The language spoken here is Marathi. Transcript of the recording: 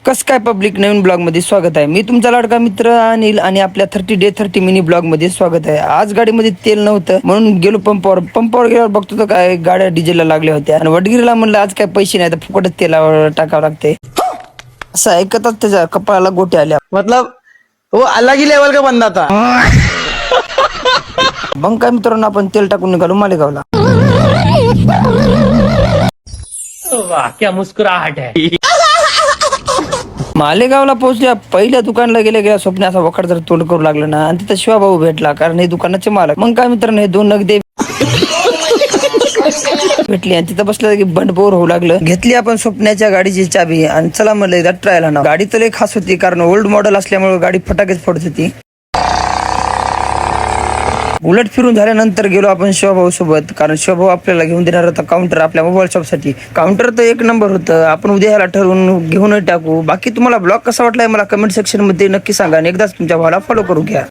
कस काय पब्लिक नवीन ब्लॉग मध्ये स्वागत आहे. मी तुमचा लाडका मित्र अनिल आणि आपल्या 30 मिनी ब्लॉग मध्ये स्वागत आहे. आज गाडीमध्ये तेल नव्हतं म्हणून गेलो पंपावर गेल्यावर बघतो तर काय गाड्या डिझेलला लागल्या होत्या आणि वडगिरीला म्हणलं आज काय पैसे नाही तर फुकटच तेलावर टाकावं लागते. असं ऐकतच त्याच्या कपाळाला गोटे आल्या. मतलब वो अलग ही लेवल का बंदा था. मग काय मित्रांनो आपण तेल टाकून निघालो मालेगावला. वाह क्या मुस्कुराहट है. मालेगावला पोहोचल्या पहिल्या दुकानला गेल्या स्वप्न असा वखड जर तोंड करू लागलं ना आणि तिथं शिवाभाऊ भेटला कारण हे दुकानाचे मालक. मग काय मित्रांनो हे दोन नगदे भेटली आणि तिथं बसलं की बंडबोर होऊ लागलं. घेतली आपण स्वप्नाच्या गाडीची चाबी आणि चला म्हणलं एकदा ट्रायला ना. गाडी तर लय खास होती कारण ओल्ड मॉडेल असल्यामुळे गाडी फटाकेच फोडत होती. उलट फिरून झाल्यानंतर गेलो आपण शिवभाऊ सोबत कारण शिवभाऊ आपल्याला घेऊन देणार होता काउंटर आपल्या मोबाईल शॉप साठी. काउंटर तर एक नंबर होतं. आपण उद्या ह्याला ठरवून घेऊन टाकू. बाकी तुम्हाला ब्लॉग कसा वाटलाय मला कमेंट सेक्शन मध्ये नक्की सांगा आणि एकदाच तुमच्या भावाला फॉलो करू घ्या.